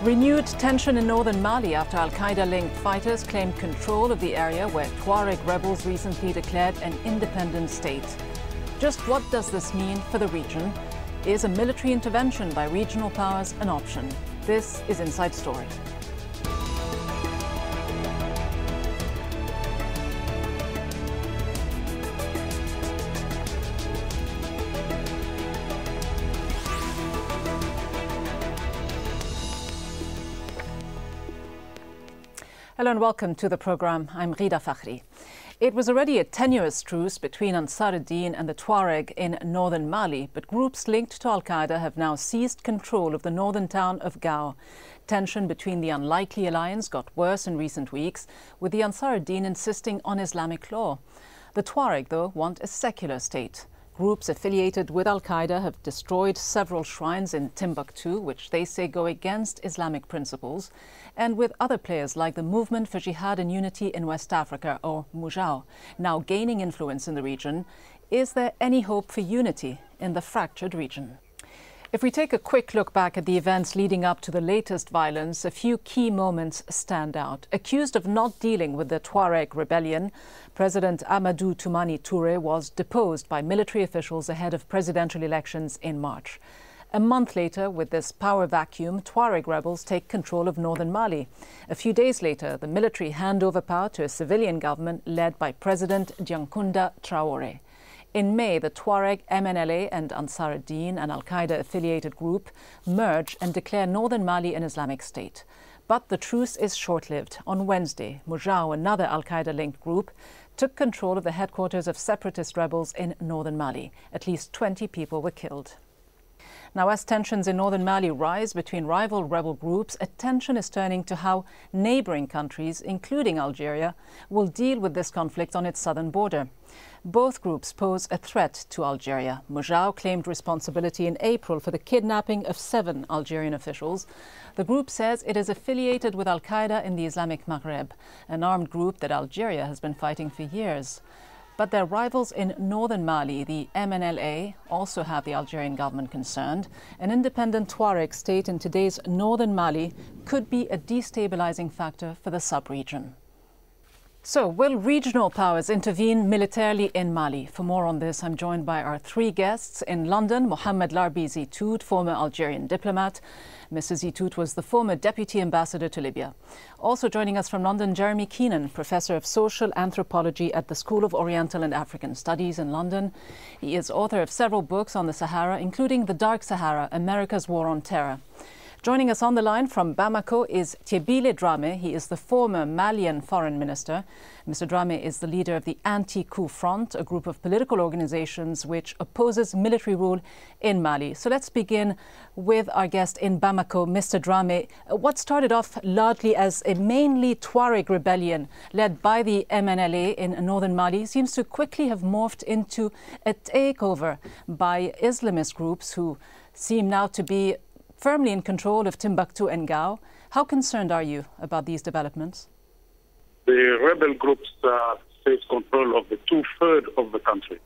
Renewed tension in northern Mali after al-Qaeda-linked fighters claimed control of the area where Tuareg rebels recently declared an independent state. Just what does this mean for the region? Is a military intervention by regional powers an option? This is Inside Story. Hello and welcome to the program. I'm Rida Fakhri. It was already a tenuous truce between Ansar ad-Din and the Tuareg in northern Mali, but groups linked to al-Qaeda have now seized control of the northern town of Gao. Tension between the unlikely alliance got worse in recent weeks, with the Ansar ad-Din insisting on Islamic law. The Tuareg, though, want a secular state. Groups affiliated with al-Qaeda have destroyed several shrines in Timbuktu, which they say go against Islamic principles, and with other players like the Movement for Jihad and Unity in West Africa, or MUJAO, now gaining influence in the region. Is there any hope for unity in the fractured region? If we take a quick look back at the events leading up to the latest violence, a few key moments stand out. Accused of not dealing with the Tuareg rebellion, President Amadou Toumani Touré was deposed by military officials ahead of presidential elections in March. A month later, with this power vacuum, Tuareg rebels take control of northern Mali. A few days later, the military hand over power to a civilian government led by President Diankounda Traoré. In May, the Tuareg, MNLA and Ansar ad-Din, an al-Qaeda-affiliated group, merge and declare northern Mali an Islamic state. But the truce is short-lived. On Wednesday, MUJAO, another al-Qaeda-linked group, took control of the headquarters of separatist rebels in northern Mali. At least 20 people were killed. Now, as tensions in northern Mali rise between rival rebel groups, attention is turning to how neighbouring countries, including Algeria, will deal with this conflict on its southern border. Both groups pose a threat to Algeria. MUJAO claimed responsibility in April for the kidnapping of 7 Algerian officials. The group says it is affiliated with al-Qaeda in the Islamic Maghreb, an armed group that Algeria has been fighting for years. But their rivals in northern Mali, the MNLA, also have the Algerian government concerned. An independent Tuareg state in today's northern Mali could be a destabilizing factor for the sub-region. So, will regional powers intervene militarily in Mali? For more on this, I'm joined by our 3 guests. In London, Mohamed Larbi Zitout, former Algerian diplomat. Mr. Zitout was the former deputy ambassador to Libya. Also joining us from London, Jeremy Keenan, professor of social anthropology at the School of Oriental and African Studies in London. He is author of several books on the Sahara, including The Dark Sahara, America's War on Terror. Joining us on the line from Bamako is Thiebile Dramé. He is the former Malian foreign minister. Mr. Dramé is the leader of the Anti-Coup Front, a group of political organizations which opposes military rule in Mali. So let's begin with our guest in Bamako, Mr. Dramé. What started off largely as a mainly Tuareg rebellion led by the MNLA in northern Mali seems to quickly have morphed into a takeover by Islamist groups who seem now to be firmly in control of Timbuktu and Gao. How concerned are you about these developments? The rebel groups take control of the 2/3 of the country.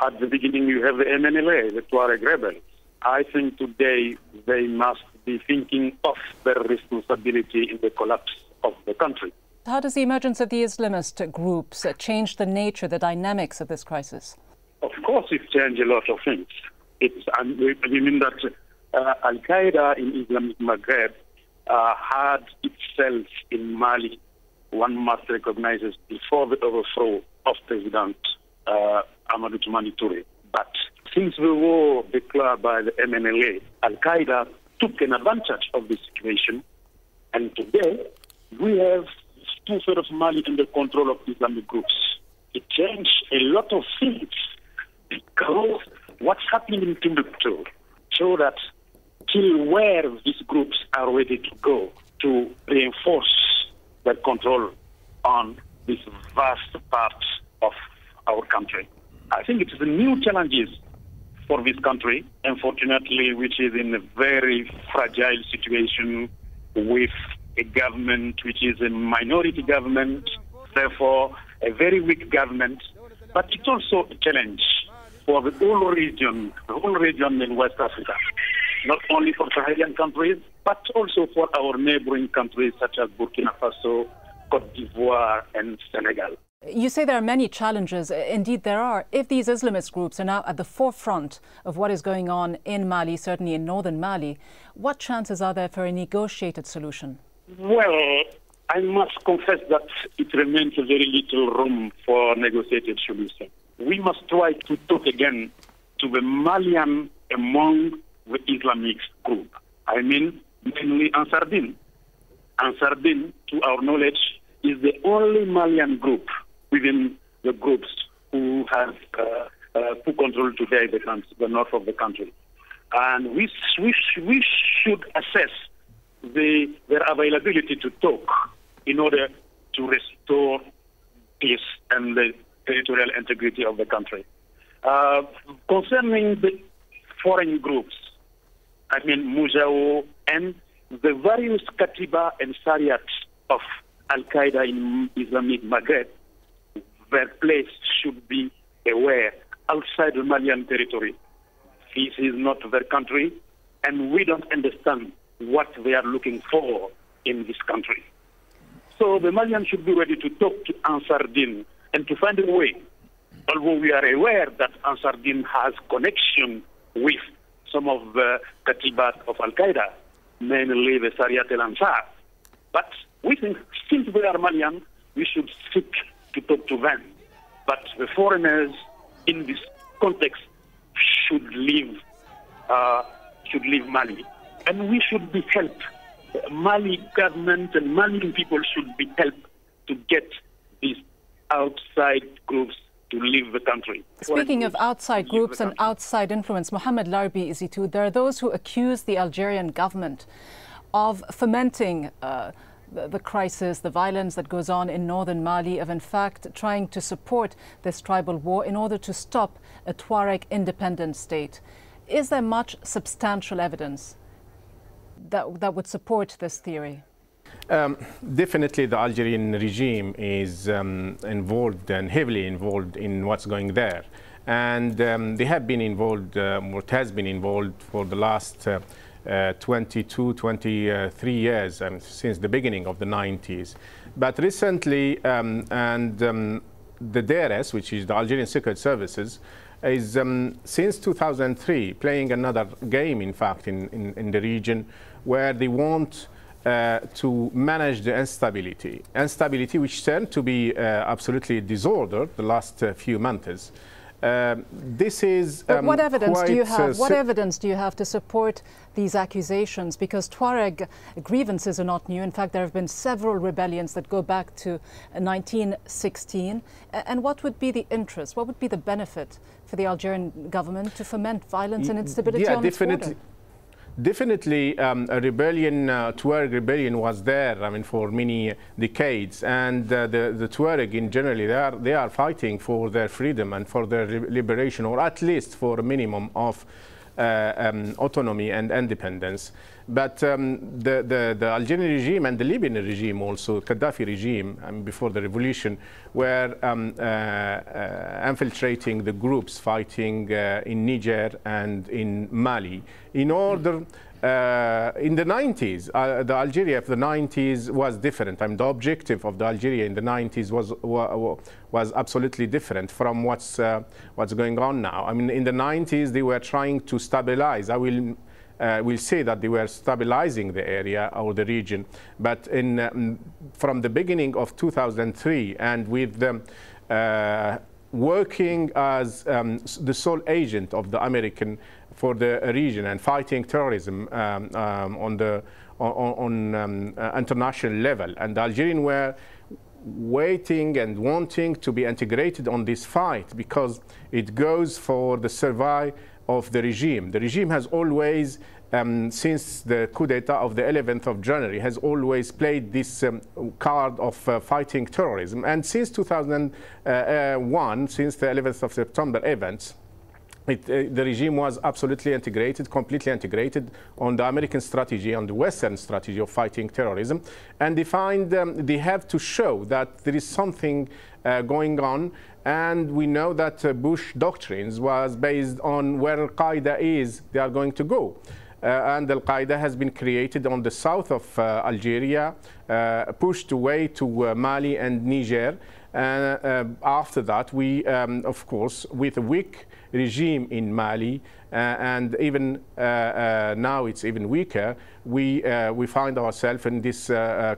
At the beginning, you have the MNLA, the Tuareg rebels. I think today they must be thinking of their responsibility in the collapse of the country. How does the emergence of the Islamist groups change the nature, the dynamics of this crisis? Of course, it changed a lot of things. We mean that al-Qaeda in Islamic Maghreb had itself in Mali, one must recognize it, before the overthrow of President Amadou Toumani Touré. But since the war declared by the MNLA, al-Qaeda took an advantage of the situation, and today we have 2/3 of Mali under control of Islamic groups. It changed a lot of things because what's happening in Timbuktu show that till where these groups are ready to go to reinforce their control on this vast part of our country. I think it is a new challenges for this country, unfortunately, which is in a very fragile situation with a government which is a minority government, therefore a very weak government. But it's also a challenge for the whole region in West Africa. not only for Sahelian countries, but also for our neighboring countries such as Burkina Faso, Cote d'Ivoire, and Senegal. You say there are many challenges. Indeed, there are. If these Islamist groups are now at the forefront of what is going on in Mali, certainly in northern Mali, what chances are there for a negotiated solution? Well, I must confess that it remains a very little room for negotiated solution. We must try to talk again to the Malian among the Islamic group. I mean, mainly Ansar Din. Ansar Din, to our knowledge, is the only Malian group within the groups who have who control today the north of the country. And we should assess their availability to talk in order to restore peace and the territorial integrity of the country. Concerning the foreign groups, I mean Mujao and the various Katiba and Sariat of al-Qaeda in Islamic Maghreb, their place should be aware outside the Malian territory. This is not their country, and we don't understand what they are looking for in this country. So the Malians should be ready to talk to Ansar Din and to find a way. Although we are aware that Ansar Din has connection with some of the Katibat of al-Qaeda, mainly the Sariat al-Ansar. But we think since they are Malian, we should seek to talk to them. But the foreigners in this context should leave Mali. And we should be helped. Mali government and Malian people should be helped to get these outside groups to leave the country. Speaking of outside groups and outside influence, Mohamed Larbi Isitu, there are those who accuse the Algerian government of fomenting the crisis, the violence that goes on in northern Mali, of in fact trying to support this tribal war in order to stop a Tuareg independent state. Is there much substantial evidence that would support this theory? Definitely the Algerian regime is involved and heavily involved in what's going there. And they have been involved, what has been involved for the last 22, 23 years, since the beginning of the 90s. But recently, the DRS, which is the Algerian Secret Services, is since 2003 playing another game, in fact, in the region, where they want to manage the instability which turned to be absolutely disordered the last few months. This is but what evidence do you have? What evidence do you have to support these accusations? Because Tuareg grievances are not new. In fact, there have been several rebellions that go back to 1916. And what would be the interest? What would be the benefit for the Algerian government to foment violence and instability on its border? Definitely, a rebellion, Tuareg rebellion was there, for many decades, and the Tuareg in general, they are fighting for their freedom and for their liberation, or at least for a minimum of autonomy and independence. But the Algerian regime and the Libyan regime, also Gaddafi regime, before the revolution, were infiltrating the groups fighting in Niger and in Mali in order in the 90s, the Algeria of the 90s was different. The objective of the Algeria in the 90s was absolutely different from what's going on now. In the 90s, they were trying to stabilize. I will say that they were stabilizing the area or the region, but from the beginning of 2003, and with them working as the sole agent of the American for the region and fighting terrorism on international level, and the Algerians were waiting and wanting to be integrated on this fight because it goes for the survival of the regime. The regime has always, since the coup d'etat of the 11th of January, has always played this card of fighting terrorism. And since 2001, since the 11th of September events, the regime was absolutely integrated, completely integrated on the American strategy, on the Western strategy of fighting terrorism. And they find they have to show that there is something going on. And we know that Bush doctrines was based on where al-Qaeda is, they are going to go. and al-Qaeda has been created on the south of Algeria, pushed away to Mali and Niger. After that, we, of course, with a weak regime in Mali, and even now it's even weaker, we find ourselves in this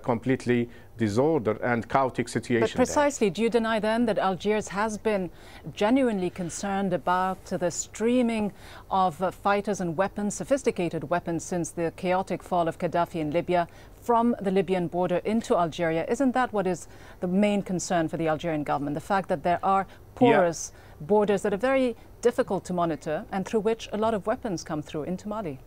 completely disorder and chaotic situation. But precisely, do you deny then that Algiers has been genuinely concerned about the streaming of fighters and weapons, sophisticated weapons, since the chaotic fall of Gaddafi in Libya from the Libyan border into Algeria? Isn't that what is the main concern for the Algerian government? The fact that there are porous borders that are very difficult to monitor and through which a lot of weapons come through into Mali?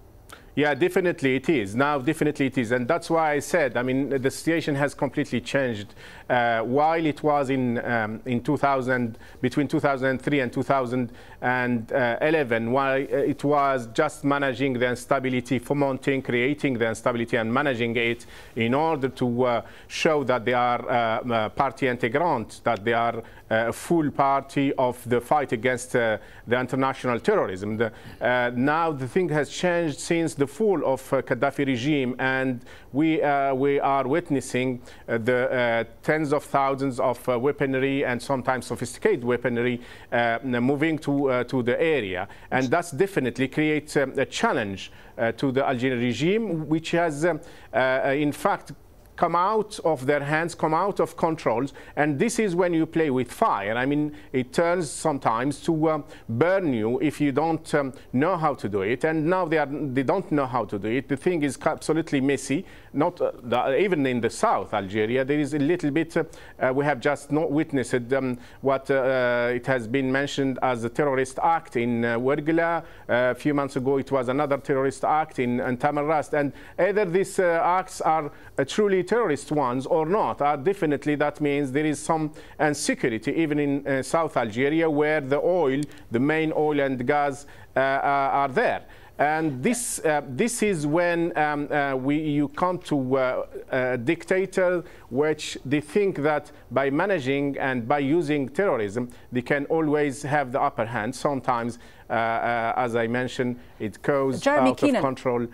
Yeah, definitely it is. Now, definitely it is. And that's why I said, I mean, the situation has completely changed. While it was in 2000, between 2003 and 2011, while it was just managing the instability, fomenting, creating the instability and managing it in order to show that they are partie intégrante, that they are a full party of the fight against the international terrorism. Now the thing has changed since the fall of Gaddafi regime, and we are witnessing the tens of thousands of weaponry and sometimes sophisticated weaponry moving to the area, and that's definitely creates a challenge to the Algerian regime, which has in fact come out of their hands, come out of controls, and this is when you play with fire. I mean, it turns sometimes to burn you if you don't know how to do it, and now they don't know how to do it. The thing is absolutely messy. Not even in the south Algeria, there is a little bit. We have just not witnessed what it has been mentioned as a terrorist act in Ouargla. A few months ago, it was another terrorist act in Tamarrast, and either these acts are truly terrorist ones or not. Definitely that means there is some insecurity even in South Algeria, where the oil, the main oil and gas are there. And this is when you come to a dictator which they think that by managing and by using terrorism, they can always have the upper hand. Sometimes, as I mentioned, it goes Jeremy out Keenan, of control,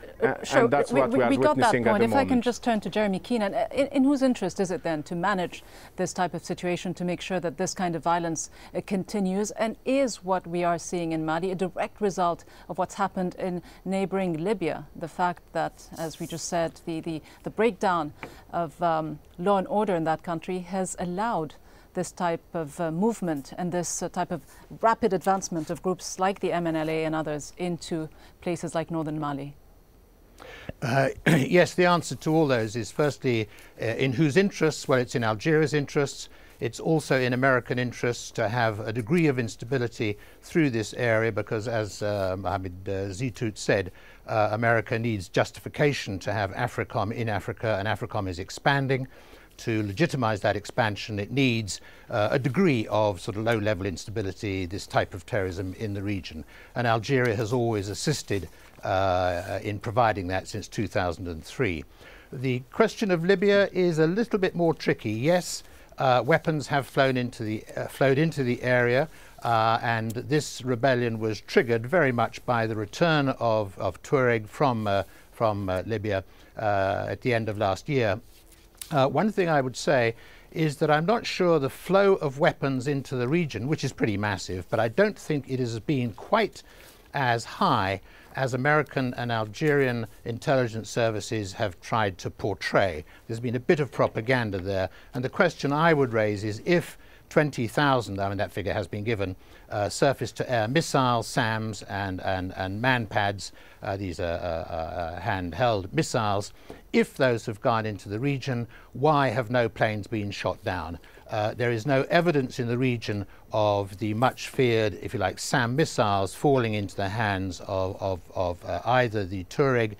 sure, and that's what we are got witnessing that point. at the If moment. I can just turn to Jeremy Keenan, in whose interest is it then to manage this type of situation, to make sure that this kind of violence continues, and is what we are seeing in Mali a direct result of what's happened in neighbouring Libya? The fact that, as we just said, the breakdown of law and order in that country has allowed this type of movement and this type of rapid advancement of groups like the MNLA and others into places like northern Mali? Yes, the answer to all those is firstly, in whose interests? Well, it's in Algeria's interests. It's also in American interests to have a degree of instability through this area because, as Mohammed Zitout said, America needs justification to have AFRICOM in Africa, and AFRICOM is expanding. To legitimize that expansion, it needs a degree of sort of low-level instability, this type of terrorism in the region. And Algeria has always assisted in providing that since 2003. The question of Libya is a little bit more tricky. Yes, weapons have flowed into the area, and this rebellion was triggered very much by the return of Tuareg from Libya at the end of last year. One thing I would say is that I'm not sure the flow of weapons into the region, which is pretty massive, but I don't think it has been quite as high as American and Algerian intelligence services have tried to portray. There's been a bit of propaganda there, and the question I would raise is if 20,000, I mean that figure has been given, surface-to-air missiles, SAMs and MANPADS, these are handheld missiles, if those have gone into the region, why have no planes been shot down? There is no evidence in the region of the much feared, if you like, SAM missiles falling into the hands of either the Tuareg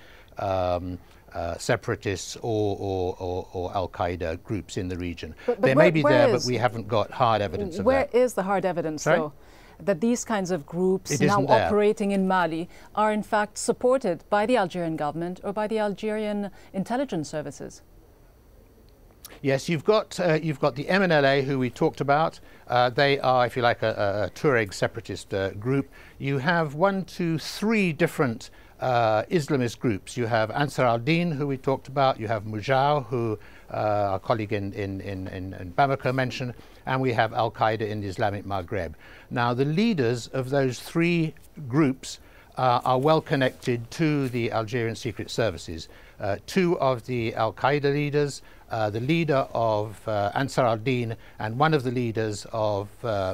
separatists or al-Qaeda groups in the region. But they may be there, but we haven't got hard evidence of that. Where is the hard evidence, though, that these kinds of groups now operating in Mali are in fact supported by the Algerian government or by the Algerian intelligence services? Yes, you've got the MNLA, who we talked about. They are, if you like, a Tuareg separatist group. You have 1, 2, 3 different Islamist groups. You have Ansar al-Din, who we talked about, you have Mujah, who our colleague in Bamako mentioned, and we have al-Qaeda in the Islamic Maghreb. Now, the leaders of those three groups are well connected to the Algerian secret services. Two of the al-Qaeda leaders, the leader of Ansar al-Din and one of the leaders of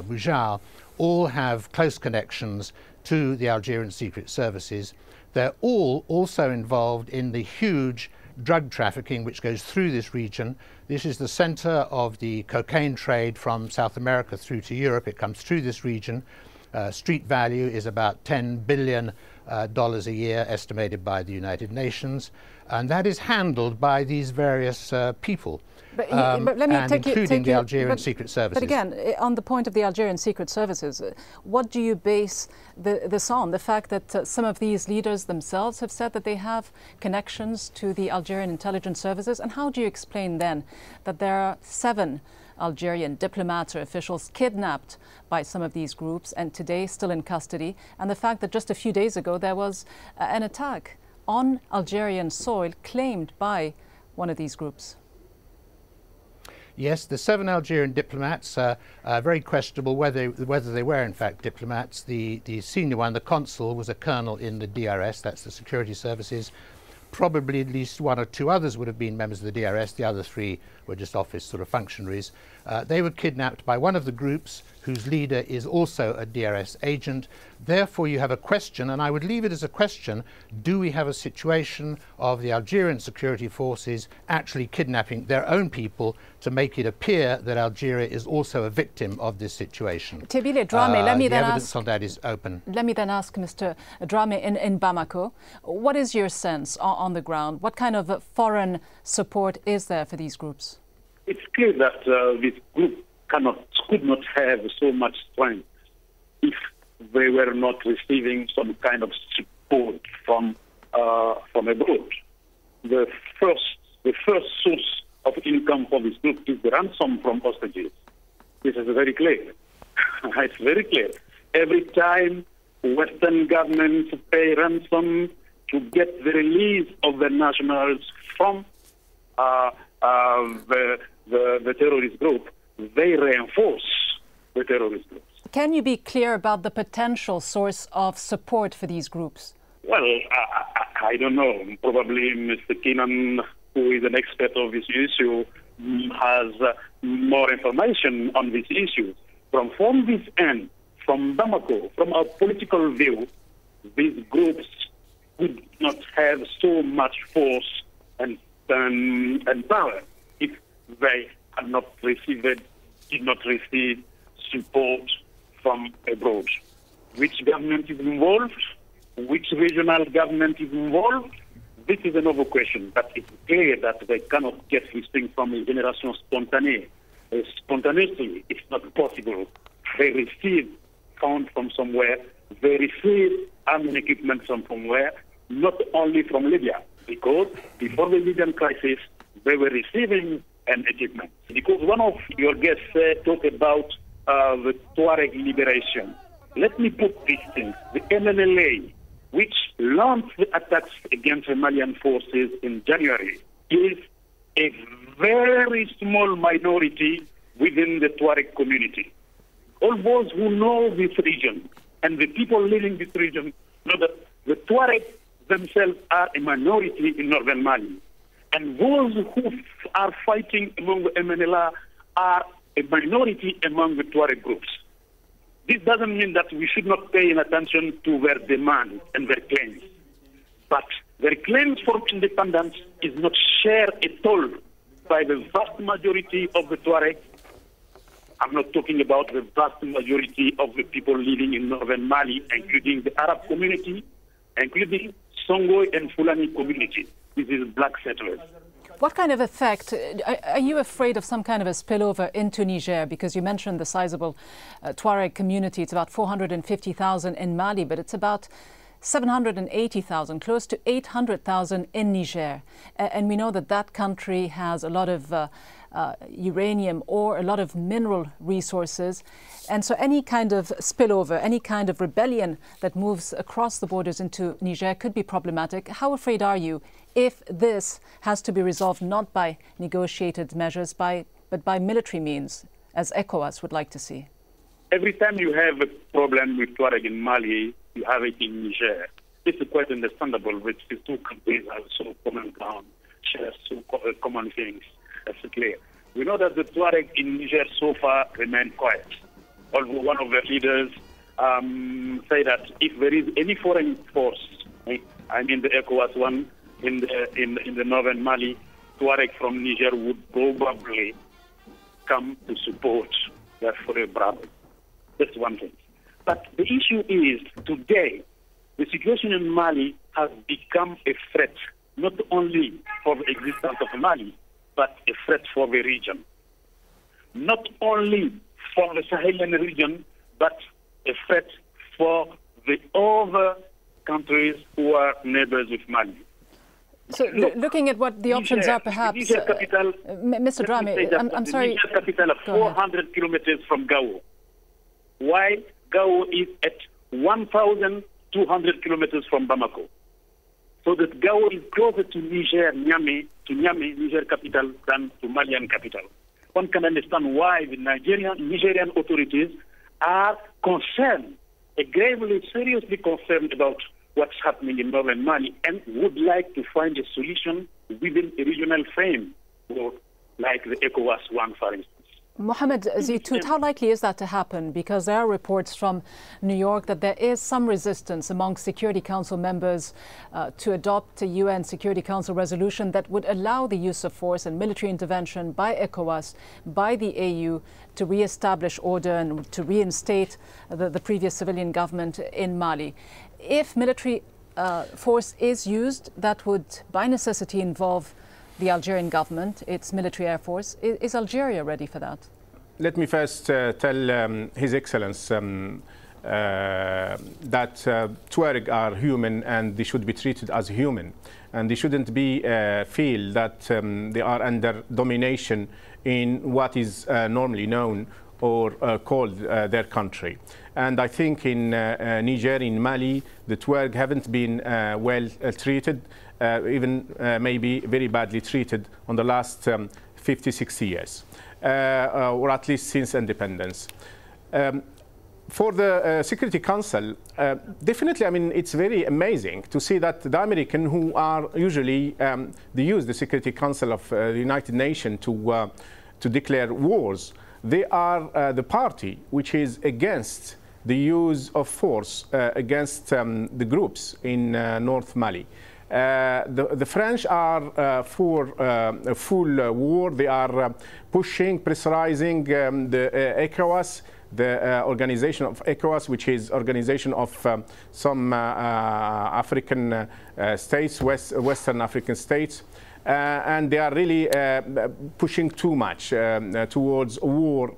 Mujah, all have close connections to the Algerian secret services. They're all also involved in the huge drug trafficking which goes through this region. This is the center of the cocaine trade from South America through to Europe. It comes through this region. Street value is about $10 billion a year, estimated by the United Nations. And that is handled by these various people. But let me including the Algerian secret services. But again, on the point of the Algerian secret services, what do you base this on? The fact that some of these leaders themselves have said that they have connections to the Algerian intelligence services? And how do you explain then that there are 7 Algerian diplomats or officials kidnapped by some of these groups and today still in custody, and the fact that just a few days ago there was an attack on Algerian soil claimed by one of these groups? Yes, the 7 Algerian diplomats are very questionable whether they were in fact diplomats. The senior one, the consul, was a colonel in the DRS, that's the security services. Probably at least 1 or 2 others would have been members of the DRS. The other 3 were just office sort of functionaries. They were kidnapped by one of the groups whose leader is also a DRS agent. Therefore, you have a question, and I would leave it as a question: do we have a situation of the Algerian security forces actually kidnapping their own people to make it appear that Algeria is also a victim of this situation? Tebile Dramé, let me then ask. Evidence on that is open. Let me then ask Mr. Dramé in Bamako, what is your sense on the ground? What kind of foreign support is there for these groups? It's clear that this group could not have so much strength if they were not receiving some kind of support from abroad. The first source of income for this group is the ransom from hostages. This is very clear. It's very clear. Every time Western governments pay ransom to get the release of the nationals from the terrorist group, they reinforce the terrorist groups. Can you be clear about the potential source of support for these groups? Well, I don't know. Probably Mr. Keenan, who is an expert of this issue, has more information on this issue. From this end, from Bamako, from our political view, these groups would not have so much force and power if they had not did not receive support from abroad. Which government is involved? Which regional government is involved? This is another question, but it's clear that they cannot get this thing from a generation spontaneously. It's not possible. They receive funds from somewhere. They receive army equipment from somewhere, not only from Libya, because before the Libyan crisis, they were receiving an equipment. Because one of your guests talked about the Tuareg liberation. Let me put these things. The MNLA, which launched the attacks against the Malian forces in January, is a very small minority within the Tuareg community. All those who know this region and the people living in this region know that the Tuareg themselves are a minority in northern Mali. And those who are fighting among the MNLA are a minority among the Tuareg groups. This doesn't mean that we should not pay attention to their demands and their claims. But their claims for independence is not shared at all by the vast majority of the Tuareg. I'm not talking about the vast majority of the people living in northern Mali, including the Arab community, including Songhai and Fulani community. This is black settlers. What kind of effect, are you afraid of some kind of a spillover into Niger? Because you mentioned the sizable Tuareg community. It's about 450,000 in Mali, but it's about 780,000, close to 800,000 in Niger. And we know that that country has a lot of uranium or a lot of mineral resources. And so any kind of spillover, any kind of rebellion that moves across the borders into Niger could be problematic. How afraid are you if this has to be resolved not by negotiated measures, but by military means, as ECOWAS would like to see? Every time you have a problem with Tuareg in Mali, you have it in Niger. It's quite understandable, which the two countries have so common ground, share so common things. That's clear. We know that the Tuareg in Niger so far remain quiet. Although one of the leaders say that if there is any foreign force, I mean the ECOWAS one in the northern Mali, Tuareg from Niger would probably come to support that foreign brother. That's one thing. But the issue is today, the situation in Mali has become a threat, not only for the existence of Mali, but a threat for the region. Not only for the Sahelian region, but a threat for the other countries who are neighbors with Mali. So looking at what the options are, perhaps, Niger capital, Mr. Drame, I'm sorry. Niger capital of 400 kilometers from Gao, while Gao is at 1,200 kilometers from Bamako. So that Gao is closer to Niger, Niamey, Niger capital, than to Malian capital. One can understand why the Nigerian authorities are concerned, gravely, seriously concerned about what's happening in northern Mali and would like to find a solution within a regional frame, like the ECOWAS one, for instance. Mohamed Zitout, how likely is that to happen? Because there are reports from New York that there is some resistance among Security Council members to adopt a UN Security Council resolution that would allow the use of force and military intervention by ECOWAS, by the AU, to re-establish order and to reinstate the previous civilian government in Mali. If military force is used, that would by necessity involve the Algerian government, its military air force. Is Algeria ready for that? Let me first tell His Excellency that Tuareg are human and they should be treated as human. And they shouldn't be feel that they are under domination in what is normally known or called their country. And I think in Niger, in Mali, the Tuareg haven't been well treated, even maybe very badly treated on the last 50, 60 years, or at least since independence. For the Security Council, definitely, I mean, it's very amazing to see that the Americans, who are usually, they use the Security Council of the United Nations to declare wars. They are the party which is against the use of force against the groups in North Mali. The French are for a full war. They are pushing, pressurizing the ECOWAS, the organization of ECOWAS, which is organization of some African states, Western African states. And they are really pushing too much towards war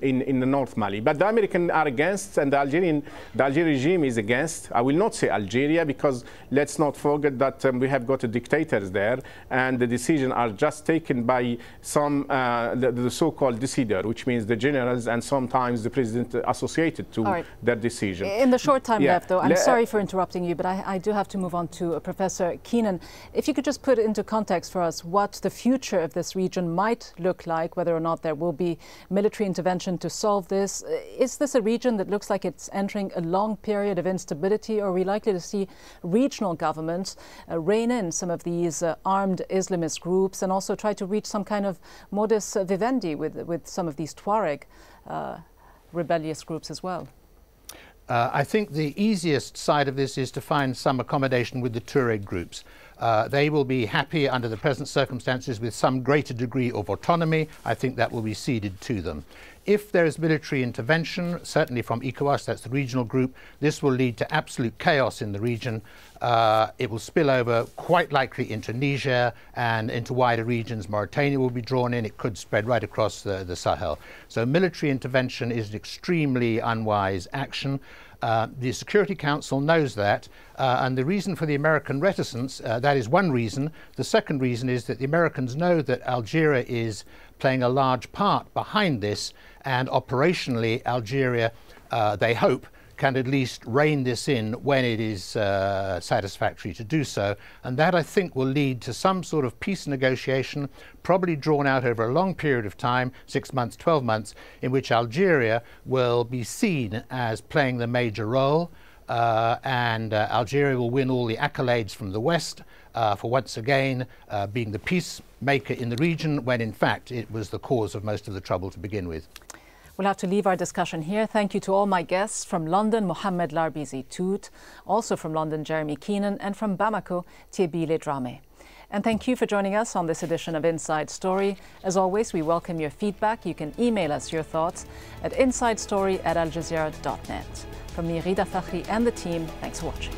in the North Mali. But the Americans are against, and the Algerian regime is against. I will not say Algeria, because let's not forget that we have got dictators there, and the decisions are just taken by some, the so-called decider, which means the generals and sometimes the president associated to their decision. In the short time left, though, I'm sorry for interrupting you, but I do have to move on to Professor Keenan. If you could just put into context for us what the future of this region might look like, whether or not there will be military intervention to solve this. Is this a region that looks like it's entering a long period of instability, or are we likely to see regional governments rein in some of these armed Islamist groups and also try to reach some kind of modus vivendi with some of these Tuareg rebellious groups as well? I think the easiest side of this is to find some accommodation with the Tuareg groups. They will be happy under the present circumstances with some greater degree of autonomy. I think that will be ceded to them. If there is military intervention, certainly from ECOWAS, that's the regional group, this will lead to absolute chaos in the region. It will spill over quite likely into Niger and into wider regions. Mauritania will be drawn in. It could spread right across the Sahel. So military intervention is an extremely unwise action. The Security Council knows that, and the reason for the American reticence, that is one reason. The second reason is that the Americans know that Algeria is playing a large part behind this, and operationally Algeria, they hope, can at least rein this in when it is satisfactory to do so. And that, I think, will lead to some sort of peace negotiation, probably drawn out over a long period of time, 6 months, 12 months, in which Algeria will be seen as playing the major role, and Algeria will win all the accolades from the West for once again being the peacemaker in the region, when in fact it was the cause of most of the trouble to begin with. We'll have to leave our discussion here. Thank you to all my guests. From London, Mohamed Larbizi Tout, also from London, Jeremy Keenan, and from Bamako, Thiebile Dramé. And thank you for joining us on this edition of Inside Story. As always, we welcome your feedback. You can email us your thoughts at insidestory@aljazeera.net. From me, Rida Fakhri, and the team, thanks for watching.